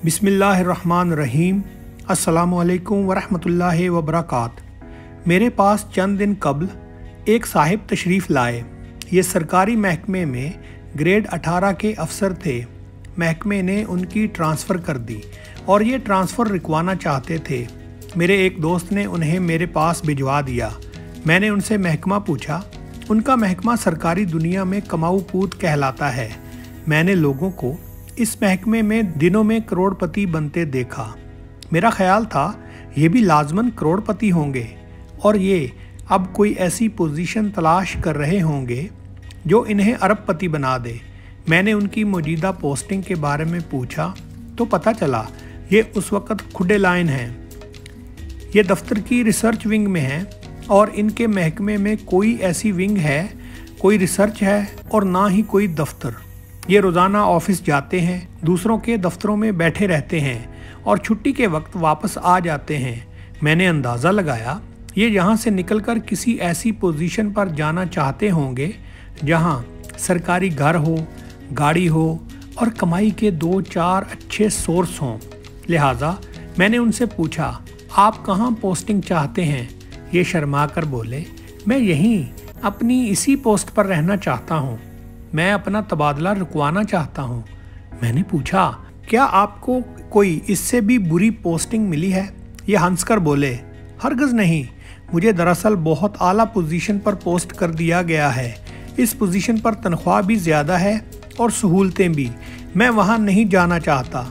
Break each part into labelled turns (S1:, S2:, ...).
S1: बिस्मिल्लाहिर्रहमानिर्रहीम। अस्सलामुअलैकुम वरहमतुल्लाहि वबरकात। मेरे पास चंद दिन कबल एक साहिब तशरीफ़ लाए। ये सरकारी महकमे में ग्रेड 18 के अफसर थे। महकमे ने उनकी ट्रांसफ़र कर दी और ये ट्रांसफ़र रुकवाना चाहते थे। मेरे एक दोस्त ने उन्हें मेरे पास भिजवा दिया। मैंने उनसे महकमा पूछा। उनका महकमा सरकारी दुनिया में कमाऊ पूत कहलाता है। मैंने लोगों को इस महकमे में दिनों में करोड़पति बनते देखा। मेरा ख्याल था ये भी लाजमन करोड़पति होंगे और ये अब कोई ऐसी पोजीशन तलाश कर रहे होंगे जो इन्हें अरबपति बना दे। मैंने उनकी मौजूदा पोस्टिंग के बारे में पूछा तो पता चला ये उस वक़्त खुडे लाइन हैं। ये दफ्तर की रिसर्च विंग में हैं और इनके महकमे में कोई ऐसी विंग है, कोई रिसर्च है और ना ही कोई दफ्तर। ये रोज़ाना ऑफिस जाते हैं, दूसरों के दफ्तरों में बैठे रहते हैं और छुट्टी के वक्त वापस आ जाते हैं। मैंने अंदाज़ा लगाया ये यहाँ से निकलकर किसी ऐसी पोजीशन पर जाना चाहते होंगे जहाँ सरकारी घर हो, गाड़ी हो और कमाई के 2-4 अच्छे सोर्स हों। लिहाजा मैंने उनसे पूछा, आप कहाँ पोस्टिंग चाहते हैं? ये शर्मा कर बोले, मैं यहीं अपनी इसी पोस्ट पर रहना चाहता हूँ। मैं अपना तबादला रुकवाना चाहता हूँ। मैंने पूछा, क्या आपको कोई इससे भी बुरी पोस्टिंग मिली है? ये हंसकर बोले, हरगिज़ नहीं। मुझे दरअसल बहुत आला पोजीशन पर पोस्ट कर दिया गया है। इस पोजीशन पर तनख्वाह भी ज़्यादा है और सहूलतें भी। मैं वहाँ नहीं जाना चाहता,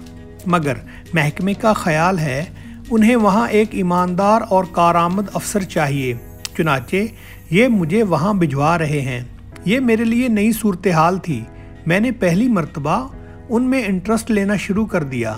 S1: मगर महकमे का ख्याल है उन्हें वहाँ एक ईमानदार और कारआमद अफसर चाहिए। चुनाचे ये मुझे वहाँ भिजवा रहे हैं। ये मेरे लिए नई सूरत हाल थी। मैंने पहली मर्तबा उनमें इंटरेस्ट लेना शुरू कर दिया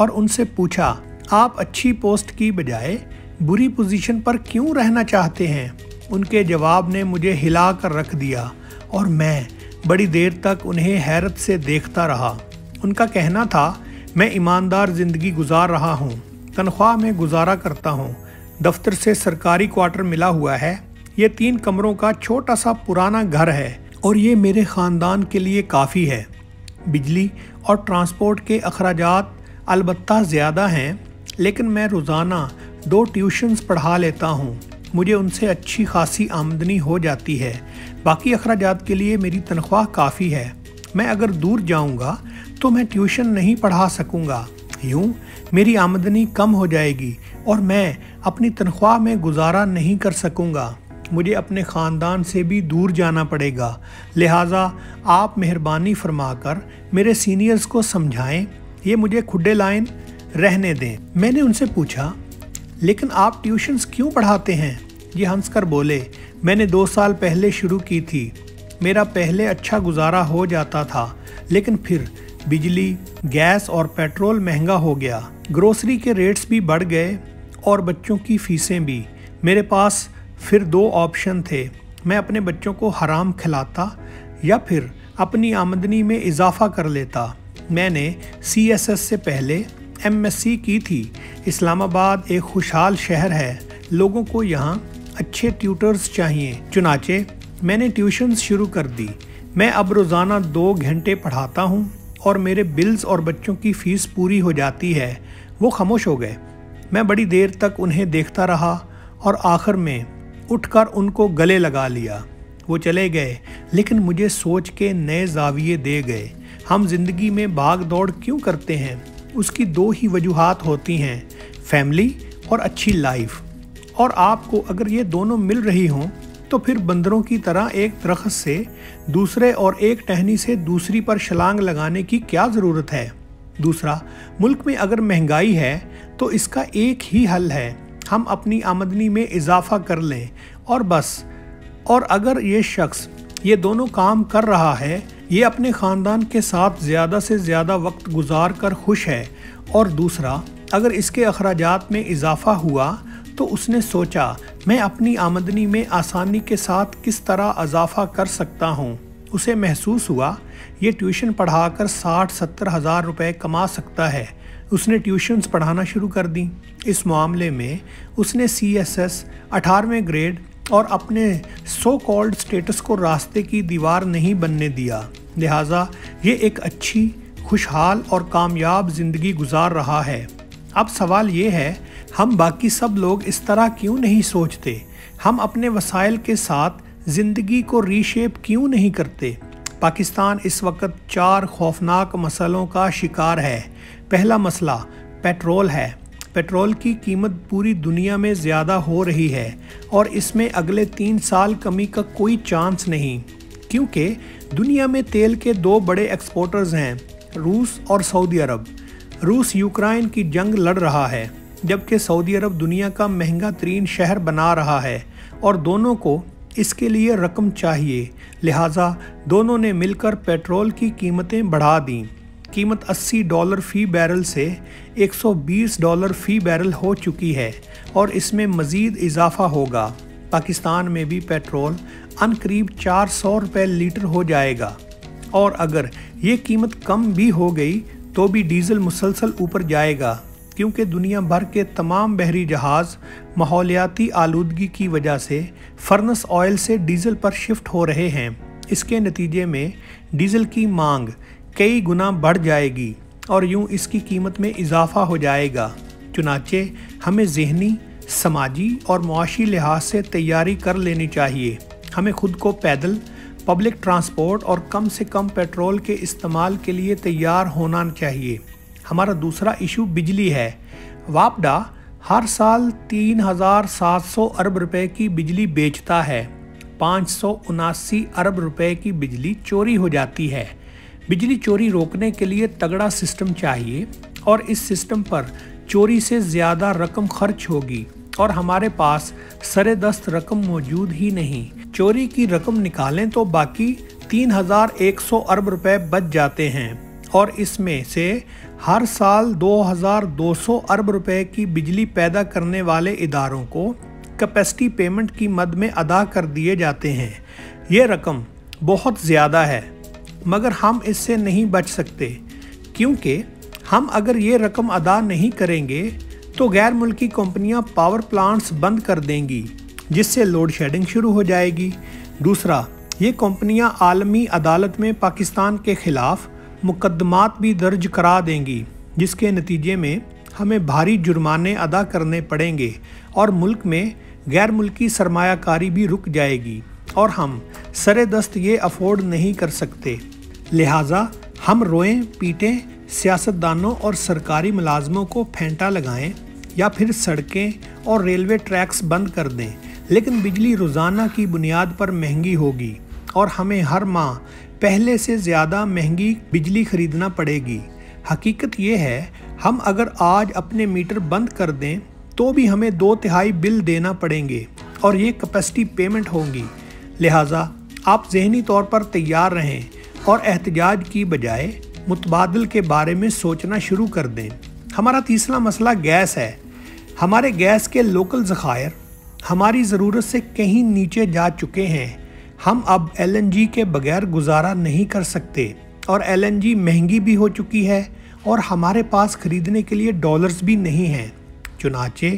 S1: और उनसे पूछा, आप अच्छी पोस्ट की बजाय बुरी पोजीशन पर क्यों रहना चाहते हैं? उनके जवाब ने मुझे हिला कर रख दिया और मैं बड़ी देर तक उन्हें हैरत से देखता रहा। उनका कहना था, मैं ईमानदार ज़िंदगी गुजार रहा हूँ, तनख्वाह में गुजारा करता हूँ, दफ्तर से सरकारी क्वार्टर मिला हुआ है, ये 3 कमरों का छोटा सा पुराना घर है और ये मेरे ख़ानदान के लिए काफ़ी है। बिजली और ट्रांसपोर्ट के अखराजात अलबत्ता ज़्यादा हैं, लेकिन मैं रोज़ाना 2 ट्यूशन्स पढ़ा लेता हूँ। मुझे उनसे अच्छी खासी आमदनी हो जाती है। बाकी अखराजात के लिए मेरी तनख्वाह काफ़ी है। मैं अगर दूर जाऊँगा तो मैं ट्यूशन नहीं पढ़ा सकूँगा। यूँ मेरी आमदनी कम हो जाएगी और मैं अपनी तनख्वाह में गुजारा नहीं कर सकूँगा। मुझे अपने ख़ानदान से भी दूर जाना पड़ेगा। लिहाजा आप मेहरबानी फरमाकर मेरे सीनियर्स को समझाएं, ये मुझे खुडे लाइन रहने दें। मैंने उनसे पूछा, लेकिन आप ट्यूशन्स क्यों पढ़ाते हैं? ये हंसकर बोले, मैंने 2 साल पहले शुरू की थी। मेरा पहले अच्छा गुजारा हो जाता था, लेकिन फिर बिजली, गैस और पेट्रोल महंगा हो गया। ग्रोसरी के रेट्स भी बढ़ गए और बच्चों की फ़ीसें भी। मेरे पास फिर 2 ऑप्शन थे, मैं अपने बच्चों को हराम खिलाता या फिर अपनी आमदनी में इजाफा कर लेता। मैंने CSS से पहले MSc की थी। इस्लामाबाद एक खुशहाल शहर है, लोगों को यहाँ अच्छे ट्यूटर्स चाहिए। चुनाचे मैंने ट्यूशन्स शुरू कर दी। मैं अब रोज़ाना 2 घंटे पढ़ाता हूँ और मेरे बिल्स और बच्चों की फ़ीस पूरी हो जाती है। वो खामोश हो गए। मैं बड़ी देर तक उन्हें देखता रहा और आखिर में उठकर उनको गले लगा लिया। वो चले गए, लेकिन मुझे सोच के नए ज़ाविये दे गए। हम ज़िंदगी में भाग दौड़ क्यों करते हैं? उसकी 2 ही वजूहात होती हैं, फैमिली और अच्छी लाइफ। और आपको अगर ये दोनों मिल रही हों तो फिर बंदरों की तरह एक दरख्त से दूसरे और एक टहनी से दूसरी पर छलांग लगाने की क्या ज़रूरत है? दूसरा, मुल्क में अगर महंगाई है तो इसका एक ही हल है, हम अपनी आमदनी में इजाफा कर लें और बस। और अगर ये शख्स ये दोनों काम कर रहा है, ये अपने ख़ानदान के साथ ज़्यादा से ज़्यादा वक्त गुजार कर खुश है, और दूसरा, अगर इसके अखराजात में इजाफा हुआ तो उसने सोचा मैं अपनी आमदनी में आसानी के साथ किस तरह इजाफा कर सकता हूँ। उसे महसूस हुआ ये ट्यूशन पढ़ाकर 60-70 हज़ार रुपये कमा सकता है। उसने ट्यूशन्स पढ़ाना शुरू कर दी। इस मामले में उसने CSS 18वें ग्रेड और अपने सो कॉल्ड स्टेटस को रास्ते की दीवार नहीं बनने दिया। लिहाजा ये एक अच्छी खुशहाल और कामयाब ज़िंदगी गुजार रहा है। अब सवाल ये है, हम बाकी सब लोग इस तरह क्यों नहीं सोचते? हम अपने वसाइल के साथ ज़िंदगी को रीशेप क्यों नहीं करते? पाकिस्तान इस वक्त 4 खौफनाक मसलों का शिकार है। पहला मसला पेट्रोल है। पेट्रोल की कीमत पूरी दुनिया में ज़्यादा हो रही है और इसमें अगले 3 साल कमी का कोई चांस नहीं, क्योंकि दुनिया में तेल के 2 बड़े एक्सपोर्टर्स हैं, रूस और सऊदी अरब। रूस यूक्रेन की जंग लड़ रहा है, जबकि सऊदी अरब दुनिया का महंगा तरीन शहर बना रहा है और दोनों को इसके लिए रकम चाहिए। लिहाजा दोनों ने मिलकर पेट्रोल की कीमतें बढ़ा दी। कीमत $80 फी बैरल से $120 फी बैरल हो चुकी है और इसमें मज़ीद इजाफा होगा। पाकिस्तान में भी पेट्रोल अनकरीब 400 रुपये लीटर हो जाएगा और अगर ये कीमत कम भी हो गई तो भी डीज़ल मुसलसल ऊपर जाएगा, क्योंकि दुनिया भर के तमाम बहरी जहाज़ माहौलियाती आलूदगी की वजह से फर्नेस ऑयल से डीज़ल पर शिफ्ट हो रहे हैं। इसके नतीजे में डीज़ल की मांग कई गुना बढ़ जाएगी और यूं इसकी कीमत में इजाफा हो जाएगा। चुनाचे हमें ज़हनी, समाजी और मुआशी लिहाज से तैयारी कर लेनी चाहिए। हमें खुद को पैदल, पब्लिक ट्रांसपोर्ट और कम से कम पेट्रोल के इस्तेमाल के लिए तैयार होना चाहिए। हमारा दूसरा इशू बिजली है। वापडा हर साल 3,700 अरब रुपए की बिजली बेचता है। 579 अरब रुपए की बिजली चोरी हो जाती है। बिजली चोरी रोकने के लिए तगड़ा सिस्टम चाहिए और इस सिस्टम पर चोरी से ज़्यादा रकम खर्च होगी और हमारे पास सरे-दस्त रकम मौजूद ही नहीं। चोरी की रकम निकालें तो बाकी 3,100 अरब रुपए बच जाते हैं और इसमें से हर साल 2,200 अरब रुपए की बिजली पैदा करने वाले इदारों को कैपेसिटी पेमेंट की मद में अदा कर दिए जाते हैं। ये रकम बहुत ज़्यादा है, मगर हम इससे नहीं बच सकते, क्योंकि हम अगर ये रकम अदा नहीं करेंगे तो गैर मुल्की कंपनियां पावर प्लांट्स बंद कर देंगी, जिससे लोड शेडिंग शुरू हो जाएगी। दूसरा, ये कंपनियां आलमी अदालत में पाकिस्तान के खिलाफ मुकदमात भी दर्ज करा देंगी, जिसके नतीजे में हमें भारी जुर्माने अदा करने पड़ेंगे और मुल्क में गैर मुल्की सरमायाकारी भी रुक जाएगी और हम सरे-दस्त ये अफोर्ड नहीं कर सकते। लिहाजा हम रोएं पीटें, सियासतदानों और सरकारी मुलाजमों को फेंटा लगाएं या फिर सड़कें और रेलवे ट्रैक्स बंद कर दें, लेकिन बिजली रोज़ाना की बुनियाद पर महंगी होगी और हमें हर माह पहले से ज़्यादा महंगी बिजली खरीदना पड़ेगी। हकीकत ये है, हम अगर आज अपने मीटर बंद कर दें तो भी हमें 2/3 बिल देना पड़ेंगे और ये कैपेसिटी पेमेंट होंगी। लिहाजा आप ज़हनी तौर पर तैयार रहें और एहतजाज की बजाय मुतबादल के बारे में सोचना शुरू कर दें। हमारा तीसरा मसला गैस है। हमारे गैस के लोकल ज़खायर हमारी ज़रूरत से कहीं नीचे जा चुके हैं। हम अब LNG के बगैर गुजारा नहीं कर सकते और LNG महंगी भी हो चुकी है और हमारे पास ख़रीदने के लिए डॉलर्स भी नहीं हैं। चुनाचे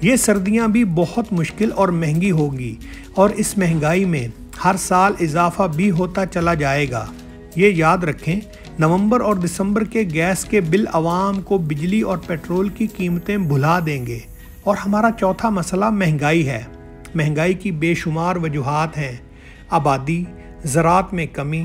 S1: ये सर्दियां भी बहुत मुश्किल और महंगी होगी और इस महंगाई में हर साल इजाफा भी होता चला जाएगा। ये याद रखें, नवंबर और दिसंबर के गैस के बिल आवाम को बिजली और पेट्रोल की कीमतें भुला देंगे। और हमारा चौथा मसला महंगाई है। महंगाई की बेशुमार वजूहात हैं। आबादी, ज़राअत में कमी,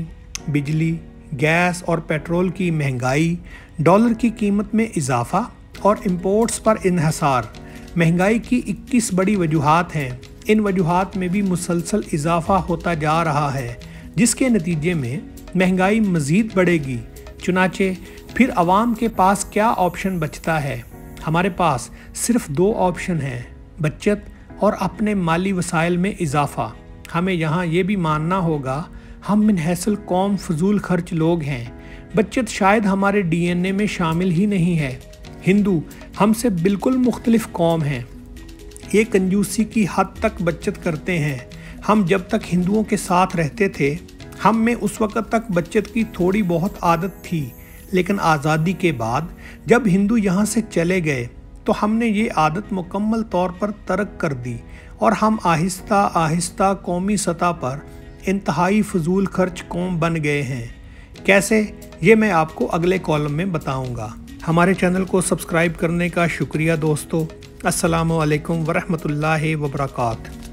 S1: बिजली, गैस और पेट्रोल की महंगाई, डॉलर की कीमत में इजाफा और इंपोर्ट्स पर इन्हसार। महंगाई की 21 बड़ी वजूहात हैं। इन वजूहात में भी मुसलसल इजाफा होता जा रहा है, जिसके नतीजे में महंगाई मज़ीद बढ़ेगी। चुनाचे फिर आवाम के पास क्या ऑप्शन बचता है? हमारे पास सिर्फ 2 ऑप्शन हैं, बचत और अपने माली वसाइल में इजाफा। हमें यहाँ ये भी मानना होगा, हम मिनहसल कौम फजूल खर्च लोग हैं। बचत शायद हमारे DNA में शामिल ही नहीं है। हिंदू हमसे बिल्कुल मुख्तलिफ कौम हैं। ये कंजूसी की हद तक बचत करते हैं। हम जब तक हिंदुओं के साथ रहते थे, हम में उस वक़्त तक बचत की थोड़ी बहुत आदत थी, लेकिन आज़ादी के बाद जब हिंदू यहाँ से चले गए तो हमने ये आदत मुकम्मल तौर पर तर्क कर दी और हम आहिस्ता आहिस्ता कौमी सतह पर इंतहाई फजूल खर्च कौम बन गए हैं। कैसे, ये मैं आपको अगले कॉलम में बताऊंगा। हमारे चैनल को सब्सक्राइब करने का शुक्रिया दोस्तों। अस्सलामु अलैकुम वरहमतुल्लाहि वबरकात।